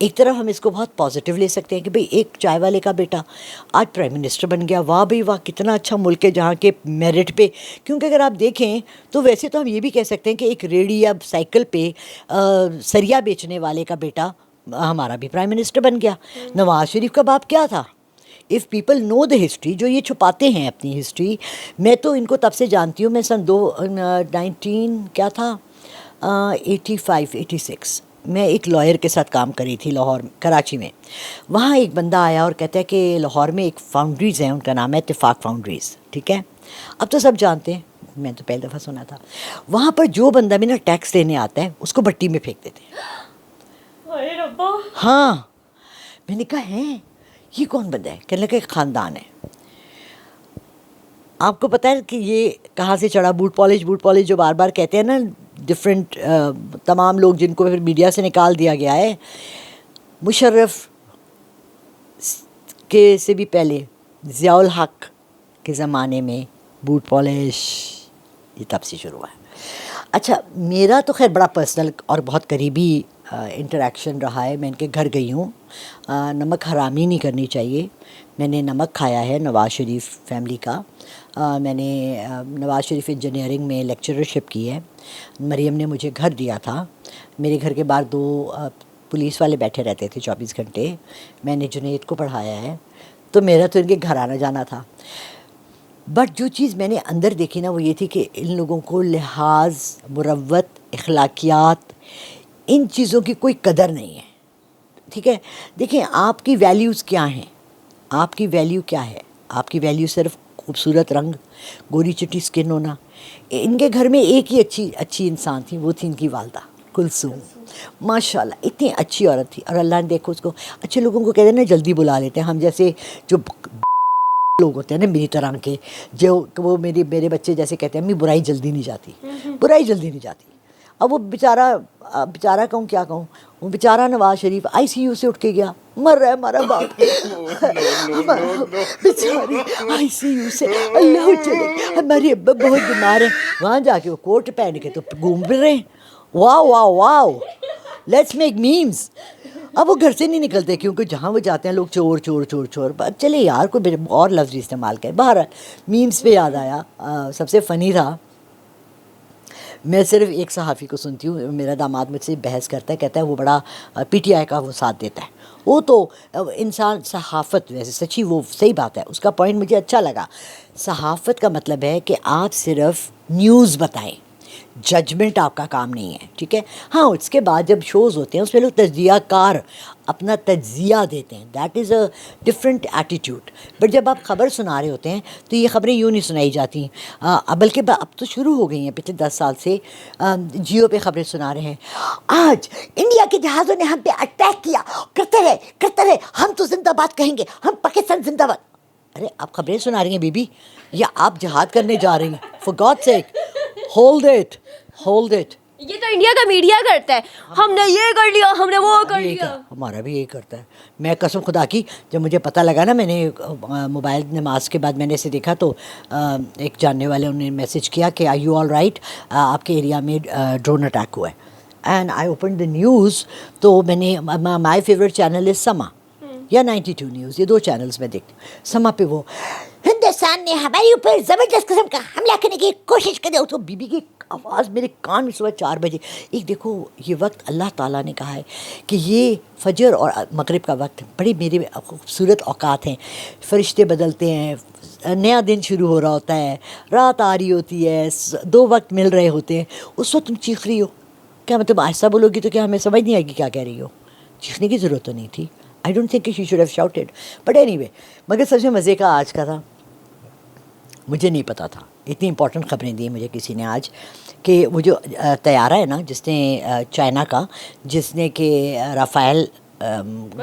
ایک طرف ہم اس کو بہت پازیٹیو لے سکتے ہیں کہ بھئی ایک چائے والے کا بیٹا آج پرائم منسٹر بن گیا، واہ بھئی واہ کتنا اچھا ملک ہے جہاں کے میرٹ پہ. کیونکہ اگر آپ دیکھیں تو ویسے تو ہم یہ بھی کہہ سکتے ہیں کہ ایک ریڑھی یا سائیکل پہ سریا بیچنے والے کا بیٹا ہمارا بھی پرائم منسٹر بن گیا. نواز شریف کا باپ کیا تھا؟ If people know the history, جو یہ چھپاتے ہیں اپنی ہسٹری. میں تو ان کو تب سے جانتی ہوں، میں سن 19 کیا تھا 85-86 میں ایک لائر کے ساتھ کام کری تھی لاہور کراچی میں. وہاں ایک بندہ آیا اور کہتا ہے کہ لاہور میں ایک فاؤنڈریز ہیں، ان کا نام ہے اتفاق فاؤنڈریز، ٹھیک ہے. اب تو سب جانتے ہیں، میں تو پہلی دفعہ سنا تھا. وہاں پر جو بندہ بھی نا ٹیکس دینے آتا ہے اس کو بٹی میں پھینک دیتے ہیں. ہاں، میں نے کہا ہے یہ کون بندہ ہے؟ کہنے لگا ایک خاندان ہے. آپ کو پتہ ہے کہ یہ کہاں سے چڑھا؟ بوٹ پالش جو بار بار کہتے ہیں نا ڈفرینٹ تمام لوگ جن کو پھر میڈیا سے نکال دیا گیا ہے. مشرف کے سے بھی پہلے ضیاء الحق کے زمانے میں بوٹ پالش یہ تب سے شروع ہوا ہے. اچھا، میرا تو خیر بڑا پرسنل اور بہت قریبی انٹریکشن رہا ہے. میں ان کے گھر گئی ہوں. نمک حرامی نہیں کرنی چاہیے. میں نے نمک کھایا ہے نواز شریف فیملی کا. میں نے نواز شریف انجینئرنگ میں لیکچررشپ کی ہے. مریم نے مجھے گھر دیا تھا. میرے گھر کے باہر 2 پولیس والے بیٹھے رہتے تھے 24 گھنٹے. میں نے جنید کو پڑھایا ہے، تو میرا تو ان کے گھر آنا جانا تھا. بٹ جو چیز میں نے اندر دیکھی نا وہ یہ تھی کہ ان لوگوں کو لحاظ، مروت، اخلاقیات، ان چیزوں کی کوئی قدر نہیں ہے. ٹھیک ہے، دیکھیں آپ کی ویلیوز کیا ہیں. آپ کی ویلیو کیا ہے؟ آپ کی ویلیو صرف خوبصورت رنگ، گوری چٹی سکن ہونا. ان کے گھر میں ایک ہی اچھی انسان تھی، وہ تھی ان کی والدہ کلثوم. ماشاء اللہ اتنی اچھی عورت تھی. اور اللہ نے دیکھو اس کو، اچھے لوگوں کو کہتے ہیں نا جلدی بلا لیتے ہیں. ہم جیسے جو لوگ ہوتے ہیں نا میری طرح کے، جو وہ میرے بچے جیسے کہتے ہیں امی برائی جلدی نہیں جاتی، برائی جلدی نہیں جاتی. اب وہ بیچارہ کہوں کیا کہوں، وہ بیچارہ نواز شریف ICU سے اٹھ کے گیا، مر رہا ہے ہمارا باپ بیچاری ICU سے. اللہ چلے، ہمارے ابا بہت بیمار ہیں. وہاں جا کے وہ کوٹ پہن کے تو گھوم پھر رہے ہیں. واو واو واو، لیٹس میک میمز. اب وہ گھر سے نہیں نکلتے کیونکہ جہاں وہ جاتے ہیں لوگ چور چور چور چور. چلے یار کوئی اور لفظ استعمال کرے. باہر میمز پہ یاد آیا، سب سے فنی تھا. میں صرف ایک صحافی کو سنتی ہوں، میرا داماد مجھ سے بحث کرتا ہے، کہتا ہے وہ بڑا PTI کا وہ ساتھ دیتا ہے. وہ تو انسان صحافت ویسے سچی وہ صحیح بات ہے، اس کا پوائنٹ مجھے اچھا لگا. صحافت کا مطلب ہے کہ آپ صرف نیوز بتائیں، ججمنٹ آپ کا کام نہیں ہے. ٹھیک ہے، ہاں اس کے بعد جب شوز ہوتے ہیں اس میں لوگ تجزیہ کار اپنا تجزیہ دیتے ہیں، that is a different attitude. But جب آپ خبر سنا رہے ہوتے ہیں تو یہ خبریں یوں نہیں سنائی جاتی. بلکہ اب تو شروع ہو گئی ہیں پچھلے 10 سال سے. جیو پہ خبریں سنا رہے ہیں، آج انڈیا کے جہازوں نے ہم پہ اٹیک کیا، کرتے رہے ہم تو زندہ باد کہیں گے، ہم پاکستان زندہ باد. ارے آپ خبریں سنا رہی ہیں بی بی، یا آپ جہاد کرنے جا رہی ہیں؟ For God sake hold it. یہ تو انڈیا کا میڈیا کرتا ہے، ہم نے یہ کر لیا، ہم نے وہ کر لیا. ہمارا بھی یہی کرتا ہے. میں قسم خدا کی جب مجھے پتہ لگا نا، میں نے موبائل نماز کے بعد میں نے اسے دیکھا تو ایک جاننے والے انہوں نے میسج کیا کہ آر یو آل رائٹ، آپ کے ایریا میں ڈرون اٹیک ہوا ہے. And I open the news, تو میں نے مائی فیوریٹ چینل از سما یا 92 نیوز، یہ 2 چینلز میں دیکھتی ہوں. سما پہ وہ ہندوستان نے ہمارے اوپر زبردست قسم کا حملہ کرنے کی کوشش کر دیا. تو بی بی کی آواز میرے کان میں صبح 4 بجے. ایک دیکھو یہ وقت اللہ تعالیٰ نے کہا ہے کہ یہ فجر اور مغرب کا وقت بڑے میرے خوبصورت اوقات ہیں. فرشتے بدلتے ہیں، نیا دن شروع ہو رہا ہوتا ہے، رات آ رہی ہوتی ہے، 2 وقت مل رہے ہوتے ہیں. اس وقت تم چیخ رہی ہو، کیا مطلب آہستہ بولو گی تو کیا ہمیں سمجھ نہیں آئے گی کیا کہہ رہی ہو؟ چیخنے کی ضرورت تو نہیں تھی. I don't think she should have shouted. But anyway, مگر سب سے مزے کا آج کا تھا، مجھے نہیں پتا تھا. اتنی امپورٹنٹ خبریں دی مجھے کسی نے آج کہ وہ جو طیارہ ہے نا جس نے چائنا کا، جس نے کہ رافائل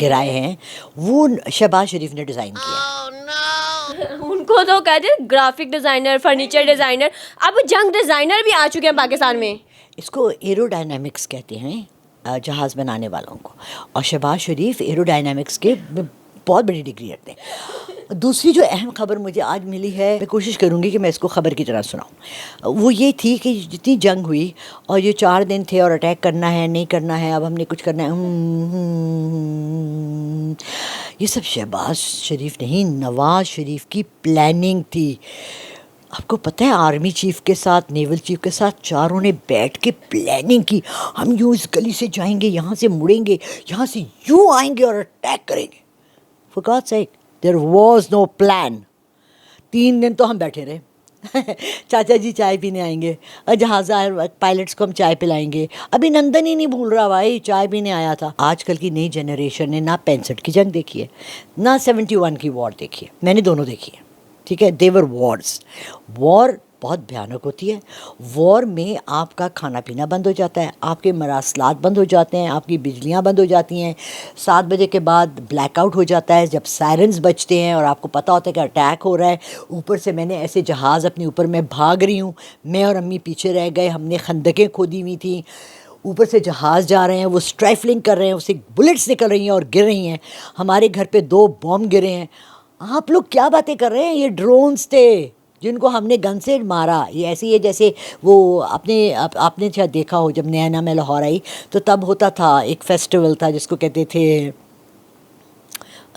گرائے ہیں، وہ شہباز شریف نے ڈیزائن کیا. ان کو تو کہتے ہیں گرافک ڈیزائنر، فرنیچر ڈیزائنر. اب جنگ ڈیزائنر بھی آ چکے ہیں پاکستان میں. اس کو ایرو ڈائنامکس کہتے ہیں جہاز بنانے والوں کو. اور شہباز شریف ایرو ڈائنامکس کے بہت بڑی ڈگری رکھتے ہیں. دوسری جو اہم خبر مجھے آج ملی ہے، میں کوشش کروں گی کہ میں اس کو خبر کی طرح سناؤں، وہ یہ تھی کہ جتنی جنگ ہوئی اور یہ 4 دن تھے اور اٹیک کرنا ہے نہیں کرنا ہے، اب ہم نے کچھ کرنا ہے، یہ سب شہباز شریف نہیں، نواز شریف کی پلاننگ تھی۔ آپ کو پتہ ہے آرمی چیف کے ساتھ، نیول چیف کے ساتھ چاروں نے بیٹھ کے پلاننگ کی، ہم یوں اس گلی سے جائیں گے، یہاں سے مڑیں گے، یہاں سے یوں آئیں گے اور اٹیک کریں گے۔ For God's sake, there was no plan. 3 دن تو ہم بیٹھے رہے، چاچا جی چائے پینے آئیں گے، جہاز پائلٹس کو ہم چائے پلائیں گے، ابھی نندن ہی نہیں بھول رہا بھائی چائے پینے آیا تھا۔ آج کل کی نئی جنریشن نے نہ 65 کی جنگ دیکھی ہے، نہ 71 کی وار دیکھی ہے، میں نے دونوں دیکھی ہے، ٹھیک ہے، دیور وارز۔ وار بہت بھیانک ہوتی ہے، وار میں آپ کا کھانا پینا بند ہو جاتا ہے، آپ کے مراسلات بند ہو جاتے ہیں، آپ کی بجلیاں بند ہو جاتی ہیں، 7 بجے کے بعد بلیک آؤٹ ہو جاتا ہے، جب سائرنز بجتے ہیں اور آپ کو پتہ ہوتا ہے کہ اٹیک ہو رہا ہے۔ اوپر سے میں نے ایسے جہاز اپنے اوپر میں بھاگ رہی ہوں، میں اور امی پیچھے رہ گئے، ہم نے خندقیں کھودی ہوئی تھیں، اوپر سے جہاز جا رہے ہیں، وہ اسٹرائفلنگ کر رہے ہیں، اسے بلٹس نکل رہی ہیں اور گر رہی ہیں، ہمارے گھر پہ 2 بم گرے ہیں۔ آپ لوگ کیا باتیں کر رہے ہیں، یہ ڈرونز تھے جن کو ہم نے گن سے مارا۔ یہ ایسے ہی ہے جیسے وہ آپ نے شاید دیکھا ہو، جب نیا نیا میں لاہور آئی تو تب ہوتا تھا ایک فیسٹیول تھا جس کو کہتے تھے،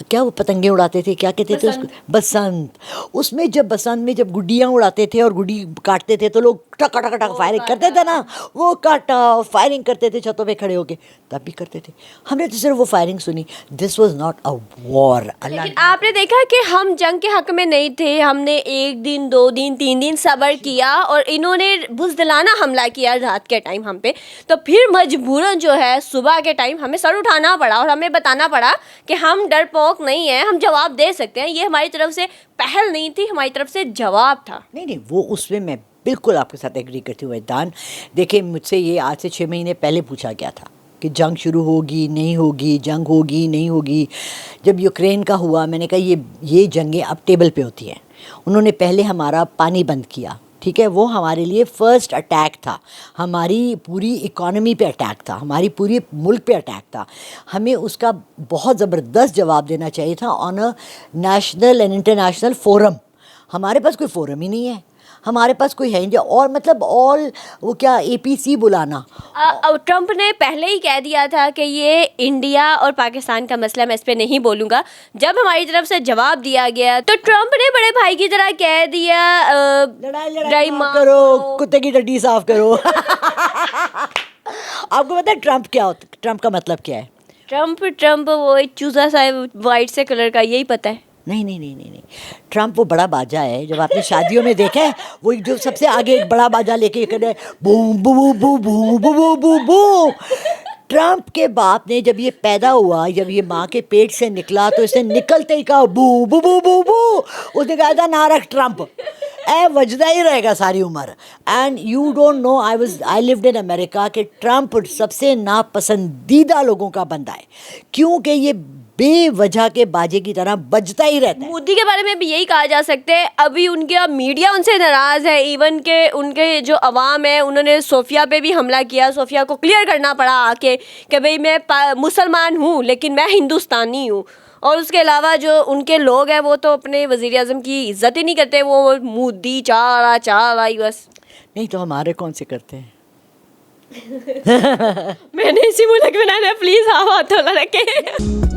کیا وہ پتنگیں اڑاتے تھے، کیا کہتے تھے اس کو، بسنت۔ اس میں جب بسنت میں جب گڈیاں اڑاتے تھے اور گڈی کاٹتے تھے تو لوگ ٹکا ٹکا ٹکا فائرنگ کرتے تھے نا، وہ کاٹا فائرنگ کرتے تھے چھتوں پہ کھڑے ہو کے، تب بھی کرتے تھے۔ ہم نے تو صرف وہ فائرنگ سنی، this was not a war. لیکن آپ نے دیکھا کہ ہم جنگ کے حق میں نہیں تھے، ہم نے 1 دن 2 دن 3 دن صبر کیا اور انہوں نے بزدلانہ حملہ کیا رات کے ٹائم ہم پہ، تو پھر مجبوراً جو ہے صبح کے ٹائم ہمیں سر اٹھانا پڑا اور ہمیں بتانا پڑا کہ ہم ڈرپوک نہیں ہیں، ہم جواب دے سکتے ہیں۔ یہ ہماری طرف سے پہل نہیں تھی، ہماری طرف سے جواب تھا۔ نہیں وہ اس میں بالکل آپ کے ساتھ ایگری کرتی ہوں وجدان۔ دیکھیں مجھ سے یہ آج سے 6 مہینے پہلے پوچھا گیا تھا کہ جنگ شروع ہوگی نہیں ہوگی، جنگ ہوگی نہیں ہوگی۔ جب یوکرین کا ہوا میں نے کہا یہ جنگیں اب ٹیبل پہ ہوتی ہیں۔ انہوں نے پہلے ہمارا پانی بند کیا، ٹھیک ہے، وہ ہمارے لیے فرسٹ اٹیک تھا، ہماری پوری اکانومی پہ اٹیک تھا، ہماری پوری ملک پہ اٹیک تھا۔ ہمیں اس کا بہت زبردست جواب دینا چاہیے تھا آن a national and international forum. ہمارے پاس کوئی فورم ہی نہیں ہے، ہمارے پاس کوئی ہے نہیں، اور مطلب آل وہ کیا APC بلانا۔ ٹرمپ نے پہلے ہی کہہ دیا تھا کہ یہ انڈیا اور پاکستان کا مسئلہ، میں اس پہ نہیں بولوں گا۔ جب ہماری طرف سے جواب دیا گیا تو ٹرمپ نے بڑے بھائی کی طرح کہہ دیا لڑائی مت کرو، کتے کی ٹٹی صاف کرو۔ آپ کو پتا ہے ٹرمپ کیا ہوتا ہے، ٹرمپ کا مطلب کیا ہے؟ ٹرمپ وہ چوزا سا وائٹ سے کلر کا، یہی پتہ ہے۔ نہیں، ٹرمپ وہ بڑا باجا ہے، جب آپ نے شادیوں میں دیکھا ہے وہ جو سب سے آگے ایک بڑا باجا لے کے کرے بوم بو بو بو بو بو بو بو۔ ٹرمپ کے باپ نے جب یہ پیدا ہوا، جب یہ ماں کے پیٹ سے نکلا تو اس نے نکلتے ہی کہا بو بو بو بو بو، اس نے کہا تھا نہ رکھ ٹرمپ، اے وجدہ ہی رہے گا ساری عمر۔ And you don't know I lived in America کہ ٹرمپ سب سے ناپسندیدہ لوگوں کا بندہ ہے، کیونکہ یہ بے وجہ کے باجے کی طرح بجتا ہی رہتا ہے۔ مودی کے بارے میں بھی یہی کہا جا سکتا ہے، ابھی ان کا میڈیا ان سے ناراض ہے، ایون کہ ان کے جو عوام ہے انہوں نے صوفیہ پہ بھی حملہ کیا، صوفیہ کو کلیئر کرنا پڑا آ کے کہ بھئی میں مسلمان ہوں لیکن میں ہندوستانی ہوں۔ اور اس کے علاوہ جو ان کے لوگ ہیں وہ تو اپنے وزیر اعظم کی عزت ہی نہیں کرتے، وہ مودی چارا ہی بس۔ نہیں تو ہمارے کون سے کرتے ہیں؟ میں نے اسی ملک بنانا، پلیز ہاتھ رکھے۔